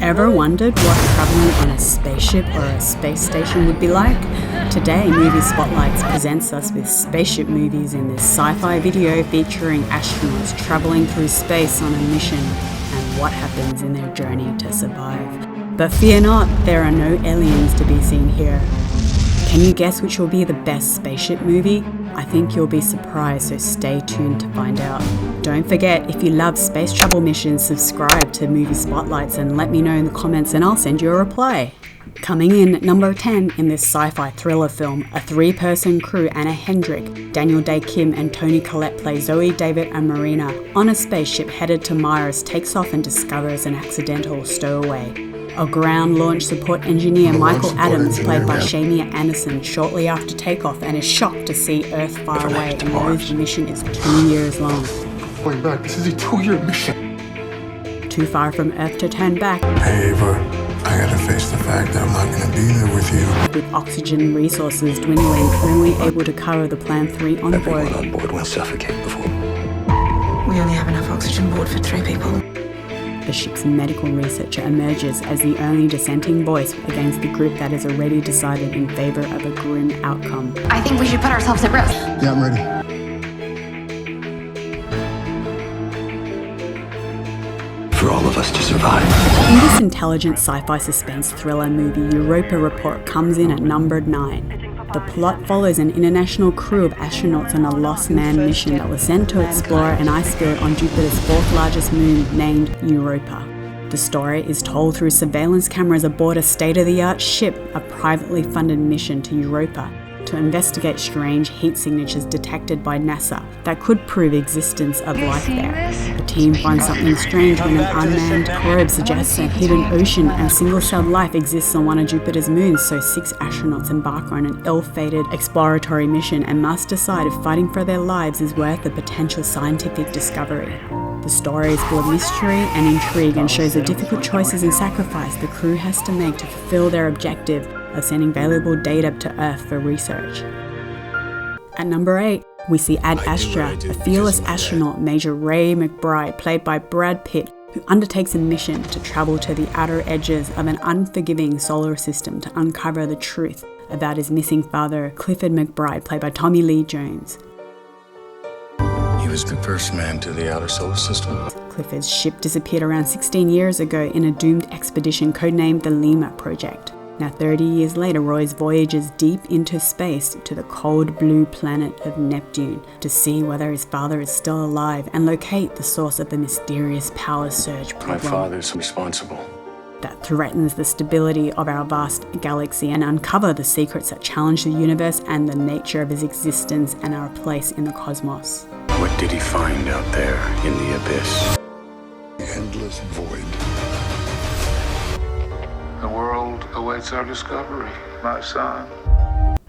Ever wondered what traveling on a spaceship or a space station would be like? Today, Movie Spotlights presents us with Spaceship Movies in this sci-fi video featuring astronauts traveling through space on a mission and what happens in their journey to survive. But fear not, there are no aliens to be seen here. Can you guess which will be the best spaceship movie? I think you'll be surprised, so stay tuned to find out. Don't forget, if you love space travel missions, subscribe to Movie Spotlights and let me know in the comments and I'll send you a reply. Coming in at number 10 in this sci-fi thriller film, a three-person crew, Anna Hendrick, Daniel Day Kim and Toni Collette play Zoe, David and Marina, on a spaceship headed to Mars, takes off and discovers an accidental stowaway. A ground launch support engineer, Michael Adams, played by Shamia Anderson, shortly after takeoff and is shocked to see Earth far away and knows the mission is 2 years long. Going back, this is a 2-year mission. Too far from Earth to turn back. Hey Ava, I gotta face the fact that I'm not gonna be there with you. With oxygen resources dwindling, only able to cover the Plan 3 on board. Everyone on board will suffocate before. We only have enough oxygen aboard for 3 people. The ship's medical researcher emerges as the only dissenting voice against the group that has already decided in favor of a grim outcome. I think we should put ourselves at risk. Yeah, I'm ready. For all of us to survive. In this intelligent sci-fi suspense thriller movie, Europa Report comes in at number 9. The plot follows an international crew of astronauts on a lost man mission that was sent to explore an ice field on Jupiter's 4th largest moon named Europa. The story is told through surveillance cameras aboard a state-of-the-art ship, a privately funded mission to Europa to investigate strange heat signatures detected by NASA that could prove existence of life there. The team finds something strange when an unmanned probe suggests a hidden ocean and single-celled life exists on one of Jupiter's moons, so 6 astronauts embark on an ill-fated exploratory mission and must decide if fighting for their lives is worth the potential scientific discovery. The story is full of mystery and intrigue and shows the difficult choices and sacrifice the crew has to make to fulfill their objective of sending valuable data to Earth for research. At number 8, we see Ad Astra, a fearless astronaut, Major Ray McBride, played by Brad Pitt, who undertakes a mission to travel to the outer edges of an unforgiving solar system to uncover the truth about his missing father, Clifford McBride, played by Tommy Lee Jones. He was the first man to the outer solar system. Clifford's ship disappeared around 16 years ago in a doomed expedition codenamed the Lima Project. Now 30 years later, Roy's voyages deep into space to the cold blue planet of Neptune to see whether his father is still alive and locate the source of the mysterious power surge problem. My father's responsible. That threatens the stability of our vast galaxy and uncover the secrets that challenge the universe and the nature of his existence and our place in the cosmos. What did he find out there in the abyss? The endless void. The world awaits our discovery, my son.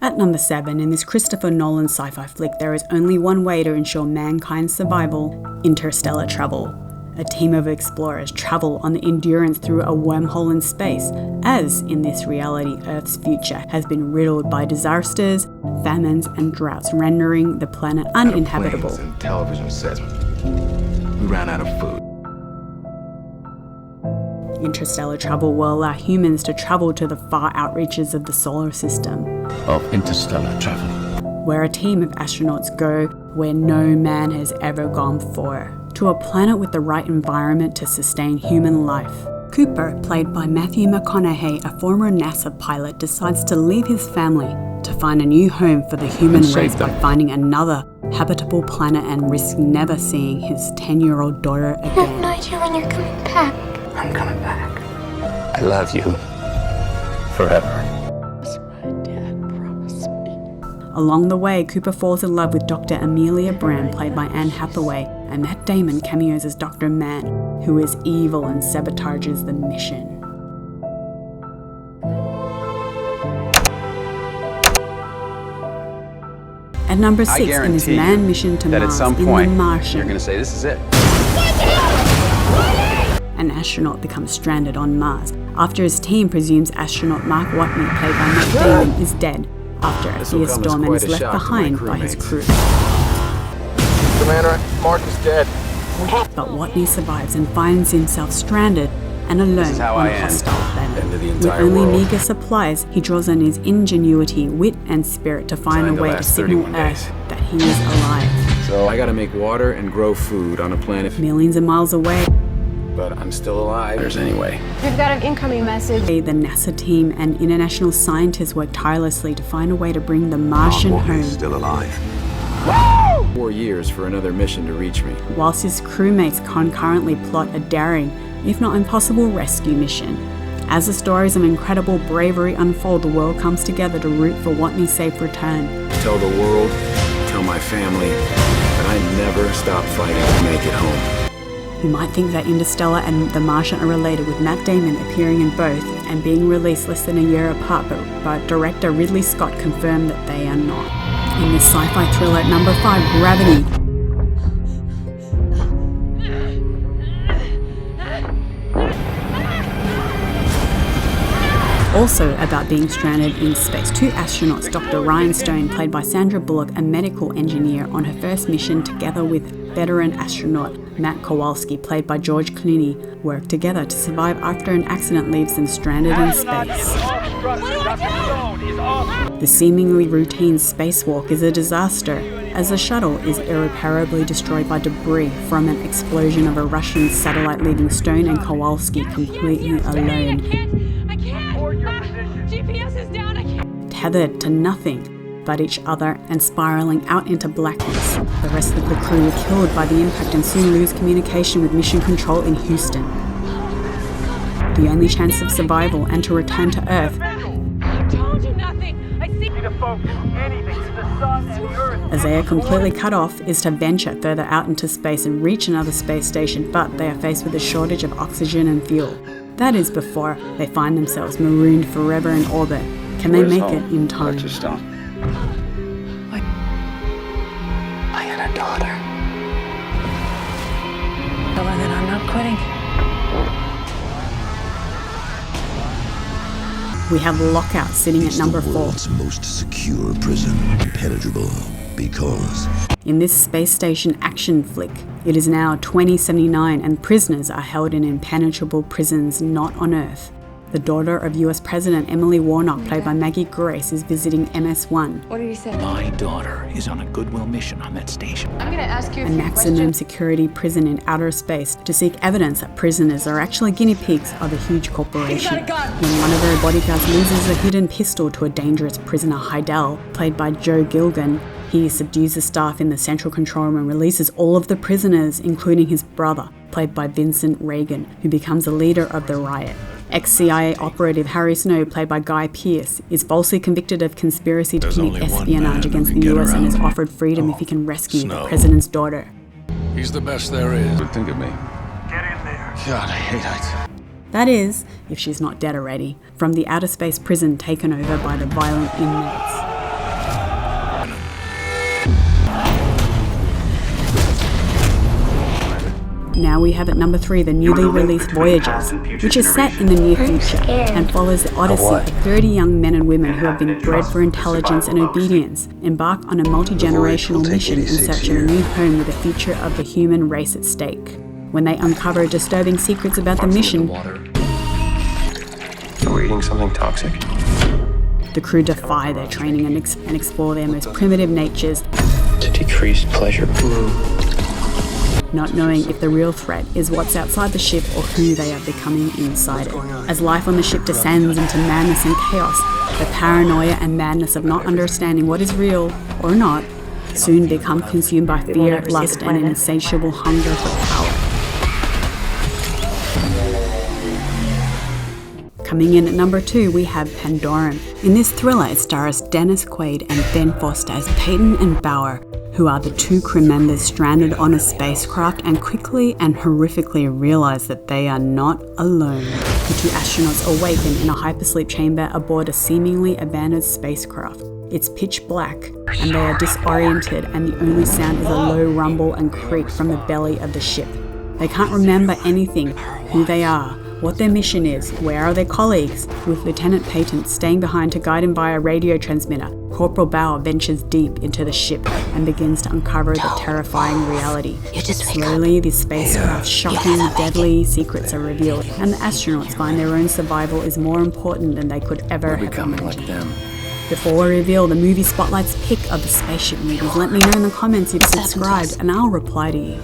At number 7, in this Christopher Nolan sci-fi flick, there is only one way to ensure mankind's survival: interstellar travel. A team of explorers travel on the Endurance through a wormhole in space, as in this reality, Earth's future has been riddled by disasters, famines and droughts, rendering the planet uninhabitable. Planes and television sets. We ran out of food. Interstellar travel will allow humans to travel to the far outreaches of the solar system, Of interstellar travel. where a team of astronauts go where no man has ever gone before, to a planet with the right environment to sustain human life. Cooper, played by Matthew McConaughey, a former NASA pilot, decides to leave his family to find a new home for the human race by finding another habitable planet and risk never seeing his 10-year-old daughter I have no again. idea when you're coming back. I'm coming back. I love you. Forever. Along the way, Cooper falls in love with Dr. Amelia Brand, played by Anne Hathaway, and Matt Damon cameos as Dr. Mann, who is evil and sabotages the mission. At number 6, in his manned mission to that Mars, at some in point, The Martian, you're going to say, this is it. an astronaut becomes stranded on Mars after his team presumes astronaut Mark Watney, played by Matt Damon, is dead after a fierce storm and is left behind by his crew. Commander, Mark is dead. But Watney survives and finds himself stranded and alone on a hostile planet. With only meager supplies, he draws on his ingenuity, wit, and spirit to find a way to signal Earth that he is alive. So I gotta make water and grow food on a planet Millions of miles away, but I'm still alive. There's anyway. We've got an incoming message. the NASA team and international scientists work tirelessly to find a way to bring the Martian home, Still alive. 4 years for another mission to reach me. whilst his crewmates concurrently plot a daring, if not impossible, rescue mission. As the stories of incredible bravery unfold, the world comes together to root for Watney's safe return. Tell the world, tell my family, that I never stop fighting to make it home. You might think that Interstellar and The Martian are related, with Matt Damon appearing in both and being released less than a year apart, but director Ridley Scott confirmed that they are not. In this sci-fi thriller at number 5, Gravity. Also about being stranded in space, 2 astronauts, Dr. Ryan Stone, played by Sandra Bullock, a medical engineer on her first mission, together with veteran astronaut Matt Kowalski, played by George Clooney, work together to survive after an accident leaves them stranded in space. The seemingly routine spacewalk is a disaster, as the shuttle is irreparably destroyed by debris from an explosion of a Russian satellite, leaving Stone and Kowalski completely alone, GPS is down. I can't. tethered to nothing but each other and spiraling out into blackness. The rest of the crew were killed by the impact and soon lose communication with Mission Control in Houston. The only chance of survival and to return to Earth, I told you nothing. I see. as they are completely cut off, is to venture further out into space and reach another space station, but they are faced with a shortage of oxygen and fuel. That is before they find themselves marooned forever in orbit. Can they make it in time? I had a daughter. Tell her that I'm not quitting. We have Lockout sitting at number 4. World's most secure prison, impenetrable because In this space station action flick, it is now 2079 and prisoners are held in impenetrable prisons not on Earth. The daughter of US President Emily Warnock, played by Maggie Grace, is visiting MS-1, What did he say? My daughter is on a goodwill mission on that station. I'm gonna ask you a a few maximum questions. security prison in outer space, to seek evidence that prisoners are actually guinea pigs of a huge corporation. When one of their bodyguards loses a hidden pistol to a dangerous prisoner, Heidel, played by Joe Gilgan, he subdues the staff in the central control room and releases all of the prisoners, including his brother, played by Vincent Regan, who becomes the leader of the riot. Ex-CIA operative Harry Snow, played by Guy Pearce, is falsely convicted of conspiracy to commit espionage against the US and is offered freedom if he can rescue the president's daughter. He's the best there is. Think of me. God, I hate it. That is, if she's not dead already, from the outer space prison taken over by the violent inmates. Now we have at number 3 the newly released Voyagers, which is set in the near future and follows the odyssey of 30 young men and women who have been bred for intelligence and obedience, embark on a multi-generational mission in search of a new home with the future of the human race at stake. When they uncover disturbing secrets about the mission, Are we eating something toxic? the crew defy their training and explore their most primitive natures, To decrease pleasure. not knowing if the real threat is what's outside the ship or who they are becoming inside it. As life on the ship descends into madness and chaos, the paranoia and madness of not understanding what is real or not soon become consumed by fear, lust, and an insatiable hunger for power. Coming in at number 2, we have Pandorum. In this thriller, it stars Dennis Quaid and Ben Foster as Peyton and Bauer, who are the 2 crew members stranded on a spacecraft and quickly and horrifically realize that they are not alone. The 2 astronauts awaken in a hypersleep chamber aboard a seemingly abandoned spacecraft. It's pitch black, and they are disoriented, and the only sound is a low rumble and creak from the belly of the ship. They can't remember anything, who they are, what their mission is, where are their colleagues, with Lieutenant Peyton staying behind to guide him via a radio transmitter, Corporal Bauer ventures deep into the ship and begins to uncover the terrifying reality. Slowly, the spacecraft's shocking, deadly secrets are revealed, and the astronauts find their own survival is more important than they could ever have Becoming imagined. like them. Before we reveal the Movie Spotlights pick of the Spaceship Movies, let me know in the comments you've subscribed and I'll reply to you.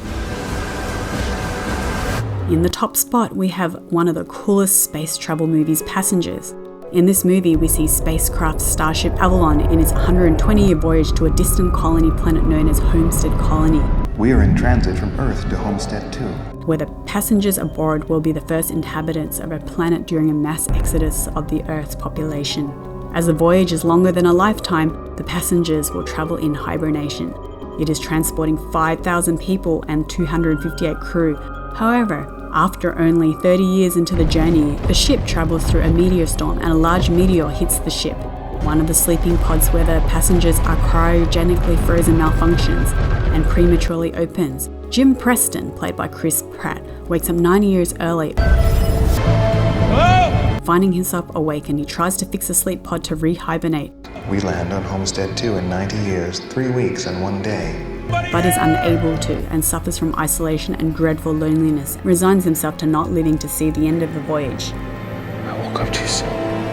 In the top spot, we have one of the coolest space travel movies, Passengers. In this movie, we see spacecraft Starship Avalon in its 120-year voyage to a distant colony planet known as Homestead Colony, We are in transit from Earth to Homestead 2. where the passengers aboard will be the first inhabitants of a planet during a mass exodus of the Earth's population. As the voyage is longer than a lifetime, the passengers will travel in hibernation. It is transporting 5,000 people and 258 crew. However, after only 30 years into the journey, the ship travels through a meteor storm and a large meteor hits the ship. One of the sleeping pods where the passengers are cryogenically frozen malfunctions and prematurely opens. Jim Preston, played by Chris Pratt, wakes up 90 years early. Finding himself awake, and he tries to fix the sleep pod to re-hibernate, We land on Homestead 2 in 90 years, 3 weeks and 1 day. but is unable to and suffers from isolation and dreadful loneliness, resigns himself to not living to see the end of the voyage. I woke up too soon.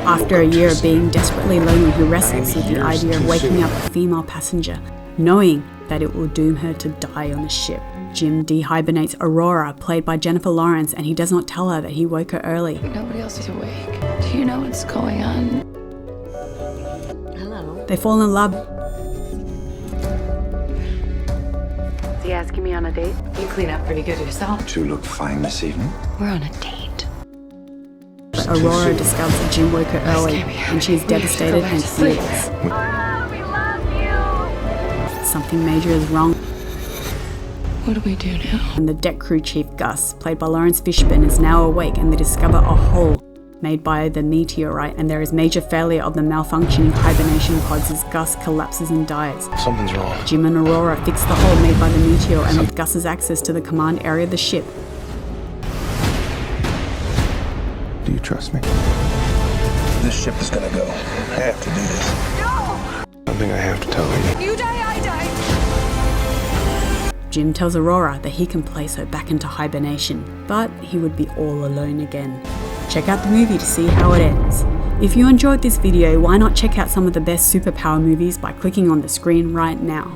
After a year of being desperately lonely, he wrestles with the idea of waking up a female passenger, knowing that it will doom her to die on the ship. Jim dehibernates Aurora, played by Jennifer Lawrence, and he does not tell her that he woke her early. Nobody else is awake. Do you know what's going on? They fall in love. Is he asking me on a date? You clean up pretty good yourself. You look fine this evening. We're on a date. Aurora discovers that Jim woke her early, and she is devastated and furious. Something major is wrong, What do we do now? and the deck crew chief Gus, played by Lawrence Fishburne, is now awake, and they discover a hole made by the meteorite, and there is major failure of the malfunctioning hibernation pods as Gus collapses and dies. Something's wrong. Jim and Aurora fix the hole made by the meteor, and with Gus's access to the command area of the ship, Do you trust me? This ship is gonna go. I have to do this. Something I have to tell you. You die, I die. Jim tells Aurora that he can place her back into hibernation, but he would be all alone again. Check out the movie to see how it ends. If you enjoyed this video, why not check out some of the best superpower movies by clicking on the screen right now.